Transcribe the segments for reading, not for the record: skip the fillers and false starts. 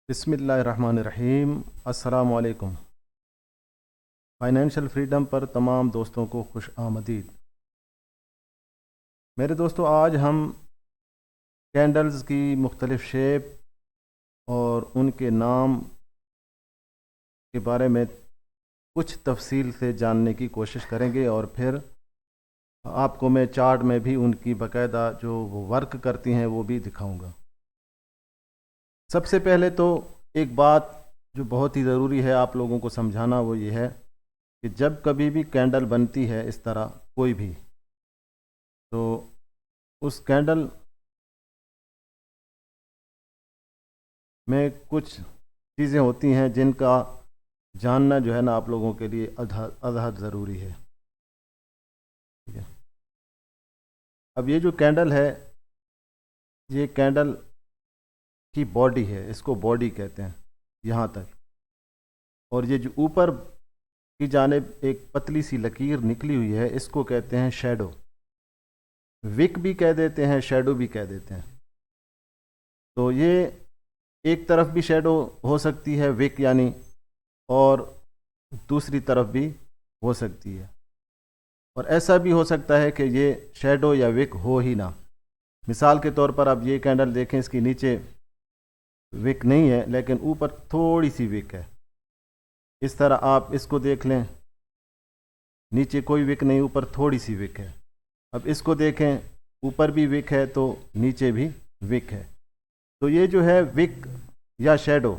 बिस्मिल्लाहिर्रहमानिर्रहीम। अस्सलामु अलैकुम। फाइनेंशियल फ्रीडम पर तमाम दोस्तों को खुश आमदीद। मेरे दोस्तों, आज हम कैंडल्स की मुख्तलिफ शेप और उनके नाम के बारे में कुछ तफसील से जानने की कोशिश करेंगे और फिर आपको मैं चार्ट में भी उनकी बाकायदा जो वो वर्क करती हैं वो भी दिखाऊंगा। सबसे पहले तो एक बात जो बहुत ही ज़रूरी है आप लोगों को समझाना, वो ये है कि जब कभी भी कैंडल बनती है इस तरह कोई भी, तो उस कैंडल में कुछ चीज़ें होती हैं जिनका जानना जो है ना आप लोगों के लिए अदहद ज़रूरी है। ठीक है। अब ये जो कैंडल है, ये कैंडल की बॉडी है, इसको बॉडी कहते हैं यहाँ तक। और ये जो ऊपर की जानिब एक पतली सी लकीर निकली हुई है, इसको कहते हैं शैडो। विक भी कह देते हैं, शैडो भी कह देते हैं। तो ये एक तरफ भी शैडो हो सकती है विक यानी, और दूसरी तरफ भी हो सकती है। और ऐसा भी हो सकता है कि ये शैडो या विक हो ही ना। मिसाल के तौर पर आप ये कैंडल देखें, इसके नीचे विक नहीं है लेकिन ऊपर थोड़ी सी विक है। इस तरह आप इसको देख लें, नीचे कोई विक नहीं, ऊपर थोड़ी सी विक है। अब इसको देखें, ऊपर भी विक है तो नीचे भी विक है। तो ये जो है विक या शैडो,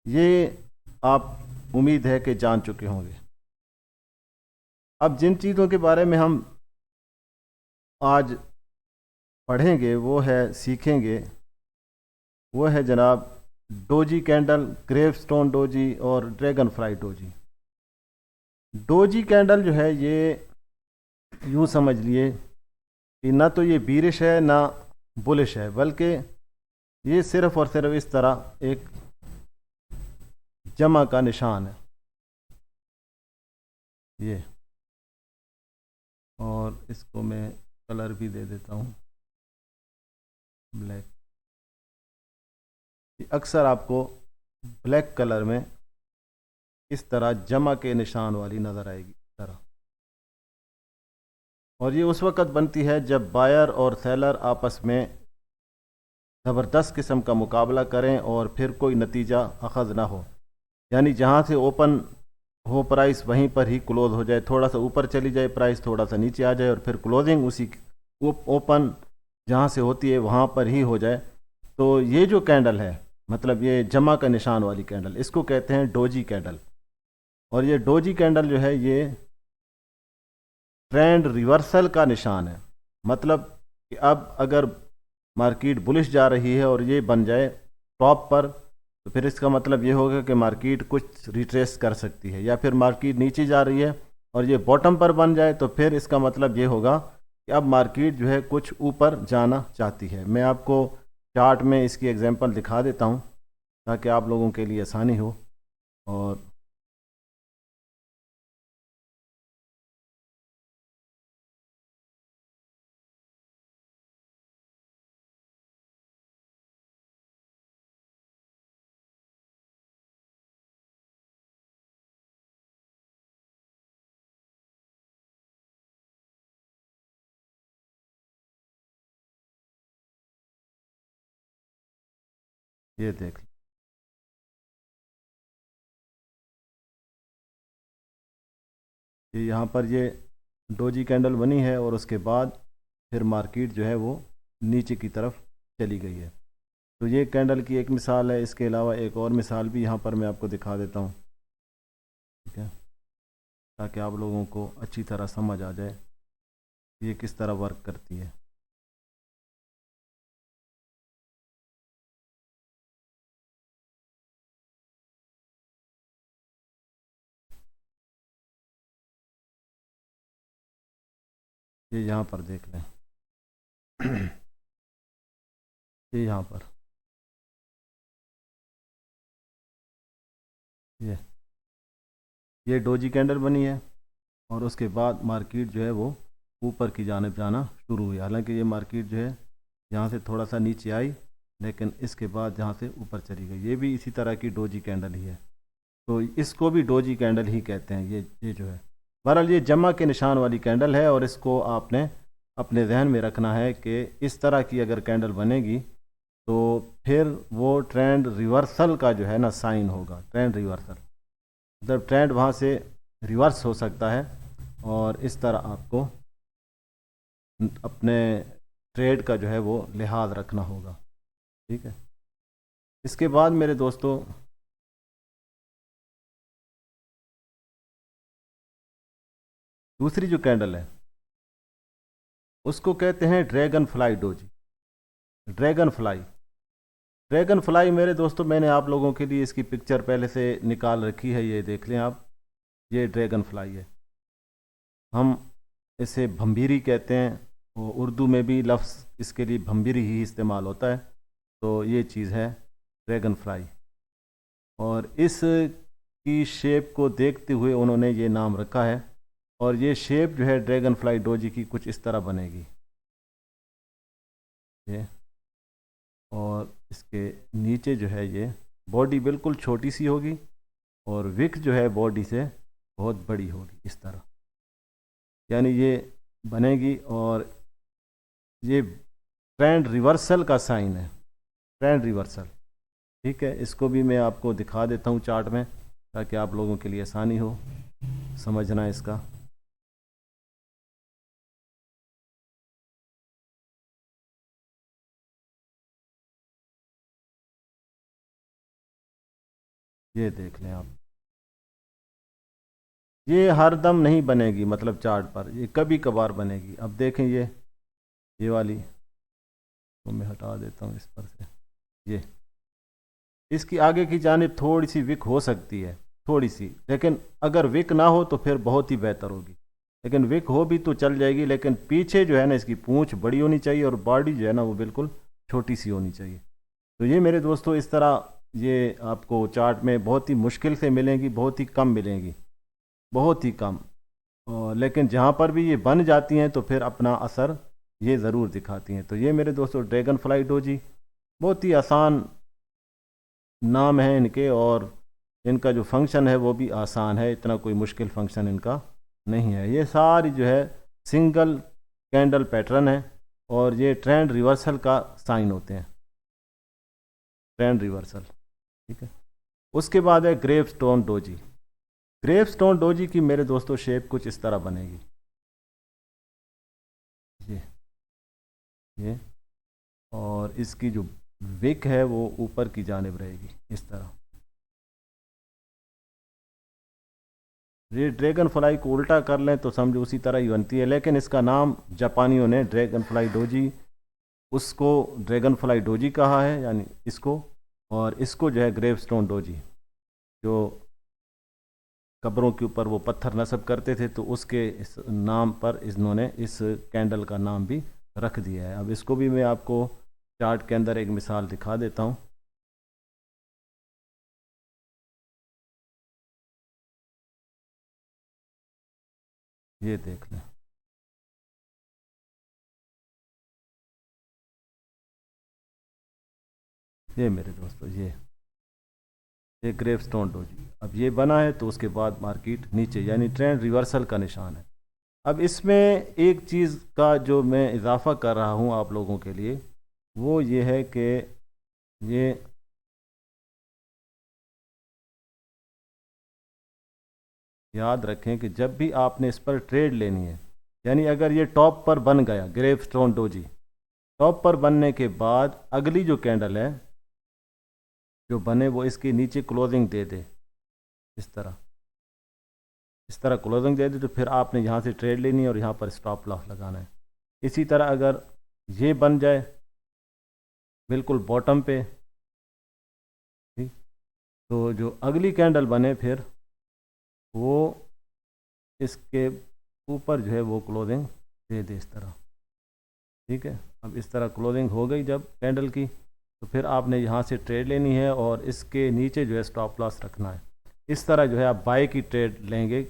ये आप उम्मीद है कि जान चुके होंगे। अब जिन चीज़ों के बारे में हम आज पढ़ेंगे, वो है सीखेंगे, वो है जनाब डोजी कैंडल, ग्रेवस्टोन डोजी और dragon fly doji. Doji candle जो है ये यूँ समझ लिए कि ना तो ये बीरिश है ना बुलिश है, बल्कि ये सिर्फ और सिर्फ इस तरह एक जमा का निशान है ये। और इसको मैं कलर भी दे देता हूँ ब्लैक। अक्सर आपको ब्लैक कलर में इस तरह जमा के निशान वाली नज़र आएगी इस तरह। और ये उस वक़्त बनती है जब बायर और सेलर आपस में ज़बरदस्त किस्म का मुकाबला करें और फिर कोई नतीजा अखज़ ना हो। यानी जहाँ से ओपन हो प्राइस वहीं पर ही क्लोज़ हो जाए, थोड़ा सा ऊपर चली जाए प्राइस, थोड़ा सा नीचे आ जाए और फिर क्लोजिंग उसी ओपन जहाँ से होती है वहाँ पर ही हो जाए। तो ये जो कैंडल है, मतलब ये जमा का निशान वाली कैंडल, इसको कहते हैं डोजी कैंडल। और ये डोजी कैंडल जो है ये ट्रेंड रिवर्सल का निशान है। मतलब कि अब अगर मार्केट बुलिश जा रही है और ये बन जाए टॉप पर, तो फिर इसका मतलब ये होगा कि मार्केट कुछ रिट्रेस कर सकती है। या फिर मार्केट नीचे जा रही है और ये बॉटम पर बन जाए, तो फिर इसका मतलब ये होगा कि अब मार्केट जो है कुछ ऊपर जाना चाहती है। मैं आपको चार्ट में इसकी एग्जांपल दिखा देता हूँ ताकि आप लोगों के लिए आसानी हो। और ये देख, ये यहाँ पर ये डोजी कैंडल बनी है और उसके बाद फिर मार्केट जो है वो नीचे की तरफ चली गई है। तो ये कैंडल की एक मिसाल है। इसके अलावा एक और मिसाल भी यहाँ पर मैं आपको दिखा देता हूँ, ठीक है, ताकि आप लोगों को अच्छी तरह समझ आ जाए ये किस तरह वर्क करती है। ये यहाँ पर देख लें ये यहाँ पर ये डोजी कैंडल बनी है और उसके बाद मार्केट जो है वो ऊपर की जानिब जाना शुरू हुई। हालांकि ये मार्केट जो है यहाँ से थोड़ा सा नीचे आई, लेकिन इसके बाद यहाँ से ऊपर चली गई। ये भी इसी तरह की डोजी कैंडल ही है, तो इसको भी डोजी कैंडल ही कहते हैं। ये जो है, बहरहाल ये जमा के निशान वाली कैंडल है, और इसको आपने अपने जहन में रखना है कि इस तरह की अगर कैंडल बनेगी तो फिर वो ट्रेंड रिवर्सल का जो है ना साइन होगा। ट्रेंड रिवर्सल मतलब ट्रेंड वहाँ से रिवर्स हो सकता है, और इस तरह आपको अपने ट्रेड का जो है वो लिहाज रखना होगा। ठीक है, इसके बाद मेरे दोस्तों दूसरी जो कैंडल है उसको कहते हैं dragon fly doji. Dragon fly, dragon fly मेरे दोस्तों, मैंने आप लोगों के लिए इसकी पिक्चर पहले से निकाल रखी है, ये देख लें आप। ये ड्रैगन फ्लाई है, हम इसे भंभीरी कहते हैं, और उर्दू में भी लफ्ज़ इसके लिए भंभीरी ही इस्तेमाल होता है। तो ये चीज़ है ड्रैगन फ्लाई, और इस की शेप को देखते हुए उन्होंने ये नाम रखा है। और ये शेप जो है ड्रैगन फ्लाई डोजी की कुछ इस तरह बनेगी ये, और इसके नीचे जो है ये बॉडी बिल्कुल छोटी सी होगी, और विक जो है बॉडी से बहुत बड़ी होगी इस तरह, यानी ये बनेगी। और ये ट्रेंड रिवर्सल का साइन है, ट्रेंड रिवर्सल। ठीक है, इसको भी मैं आपको दिखा देता हूँ चार्ट में, ताकि आप लोगों के लिए आसानी हो समझना इसका। ये देख लें आप, ये हर दम नहीं बनेगी, मतलब चार्ट पर ये कभी कभार बनेगी। अब देखें ये वाली तो मैं हटा देता हूँ इस पर से। ये इसकी आगे की जानिब थोड़ी सी विक हो सकती है, थोड़ी सी, लेकिन अगर विक ना हो तो फिर बहुत ही बेहतर होगी। लेकिन विक हो भी तो चल जाएगी, लेकिन पीछे जो है ना इसकी पूंछ बड़ी होनी चाहिए, और बॉडी जो है ना वो बिल्कुल छोटी सी होनी चाहिए। तो ये मेरे दोस्तों इस तरह ये आपको चार्ट में बहुत ही मुश्किल से मिलेंगी, बहुत ही कम मिलेंगी, बहुत ही कम। लेकिन जहाँ पर भी ये बन जाती हैं तो फिर अपना असर ये ज़रूर दिखाती हैं। तो ये मेरे दोस्तों ड्रैगन फ्लाई डोजी, बहुत ही आसान नाम है इनके, और इनका जो फंक्शन है वो भी आसान है, इतना कोई मुश्किल फंक्शन इनका नहीं है। ये सारी जो है सिंगल कैंडल पैटर्न है, और ये ट्रेंड रिवर्सल का साइन होते हैं, ट्रेंड रिवर्सल। ठीक है, उसके बाद है gravestone doji. Gravestone doji की मेरे दोस्तों शेप कुछ इस तरह बनेगी, ये और इसकी जो विक है वो ऊपर की जानिब रहेगी इस तरह। ये ड्रैगन फ्लाई को उल्टा कर लें तो समझो उसी तरह ही बनती है, लेकिन इसका नाम जापानियों ने ड्रैगन फ्लाई डोजी, उसको ड्रैगन फ्लाई डोजी कहा है, यानी इसको, और इसको जो है ग्रेव स्टोन डोजी, जो कब्रों के ऊपर वो पत्थर नस्ब करते थे, तो उसके इस नाम पर इन्होंने इस कैंडल का नाम भी रख दिया है। अब इसको भी मैं आपको चार्ट के अंदर एक मिसाल दिखा देता हूँ। ये देख लें, ये मेरे दोस्तों ये ग्रेव स्टोन डोजी अब ये बना है, तो उसके बाद मार्केट नीचे, यानी ट्रेंड रिवर्सल का निशान है। अब इसमें एक चीज़ का जो मैं इजाफा कर रहा हूँ आप लोगों के लिए, वो ये है कि ये याद रखें कि जब भी आपने इस पर ट्रेड लेनी है, यानी अगर ये टॉप पर बन गया ग्रेव स्टोन डोजी, टॉप पर बनने के बाद अगली जो कैंडल है जो बने वो इसके नीचे क्लोजिंग दे दे, इस तरह क्लोजिंग दे दे, तो फिर आपने यहाँ से ट्रेड लेनी है और यहाँ पर स्टॉप लॉस लगाना है। इसी तरह अगर ये बन जाए बिल्कुल बॉटम पे, ठीक, तो जो अगली कैंडल बने फिर वो इसके ऊपर जो है वो क्लोजिंग दे दे इस तरह। ठीक है, अब इस तरह क्लोजिंग हो गई जब कैंडल की, तो फिर आपने यहाँ से ट्रेड लेनी है और इसके नीचे जो है स्टॉप लॉस रखना है। इस तरह जो है आप बाय की ट्रेड लेंगे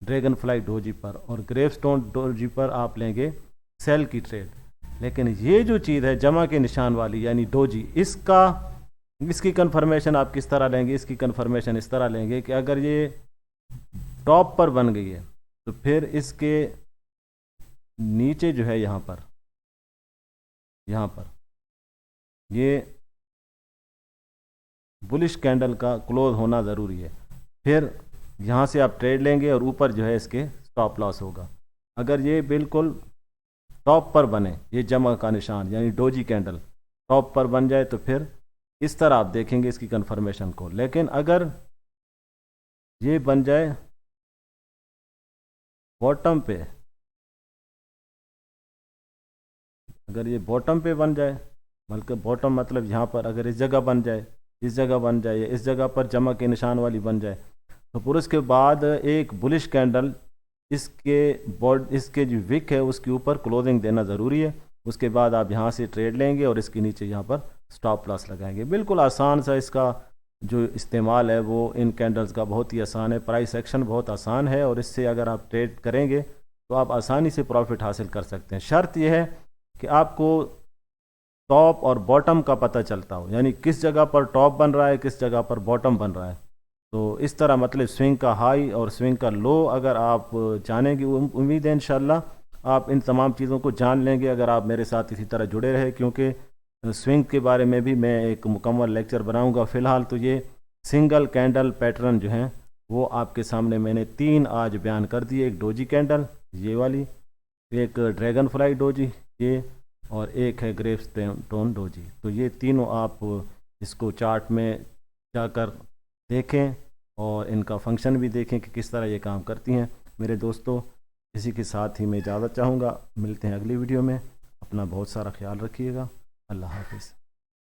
ड्रैगन फ्लाई डोजी पर, और ग्रेवस्टोन डोजी पर आप लेंगे सेल की ट्रेड। लेकिन ये जो चीज़ है जमा के निशान वाली यानी डोजी, इसकी कंफर्मेशन आप किस तरह लेंगे? इसकी कंफर्मेशन इस तरह लेंगे कि अगर ये टॉप पर बन गई है तो फिर इसके नीचे जो है यहाँ पर ये बुलिश कैंडल का क्लोज होना ज़रूरी है। फिर यहाँ से आप ट्रेड लेंगे और ऊपर जो है इसके स्टॉप लॉस होगा। अगर ये बिल्कुल टॉप पर बने, ये जमा का निशान यानी डोजी कैंडल टॉप पर बन जाए तो फिर इस तरह आप देखेंगे इसकी कंफर्मेशन को। लेकिन अगर ये बन जाए बॉटम पे, अगर ये बॉटम पे बन जाए, बल्कि बॉटम मतलब यहाँ पर अगर इस जगह बन जाए, इस जगह बन जाए, इस जगह पर जमा के निशान वाली बन जाए, तो फिर उसके बाद एक बुलिश कैंडल इसके जो विक है उसके ऊपर क्लोजिंग देना ज़रूरी है। उसके बाद आप यहाँ से ट्रेड लेंगे और इसके नीचे यहाँ पर स्टॉप लॉस लगाएंगे। बिल्कुल आसान सा इसका जो इस्तेमाल है वो इन कैंडल्स का बहुत ही आसान है। प्राइस एक्शन बहुत आसान है और इससे अगर आप ट्रेड करेंगे तो आप आसानी से प्रॉफिट हासिल कर सकते हैं। शर्त यह है कि आपको टॉप और बॉटम का पता चलता हो, यानी किस जगह पर टॉप बन रहा है, किस जगह पर बॉटम बन रहा है। तो इस तरह मतलब स्विंग का हाई और स्विंग का लो अगर आप जानेंगे, उम्मीद है इंशाल्लाह आप इन तमाम चीज़ों को जान लेंगे अगर आप मेरे साथ इसी तरह जुड़े रहे, क्योंकि स्विंग के बारे में भी मैं एक मुकम्मल लेक्चर बनाऊंगा। फ़िलहाल तो ये सिंगल कैंडल पैटर्न जो हैं वो आपके सामने मैंने 3 आज बयान कर दिए। एक डोजी कैंडल ये वाली, एक ड्रैगन फ्लाई डोजी ये, और एक है ग्रेवस्टोन डोजी। तो ये तीनों आप इसको चार्ट में जाकर देखें और इनका फंक्शन भी देखें कि किस तरह ये काम करती हैं। मेरे दोस्तों, इसी के साथ ही मैं इजाज़त चाहूँगा। मिलते हैं अगली वीडियो में। अपना बहुत सारा ख्याल रखिएगा। अल्लाह हाफिज़।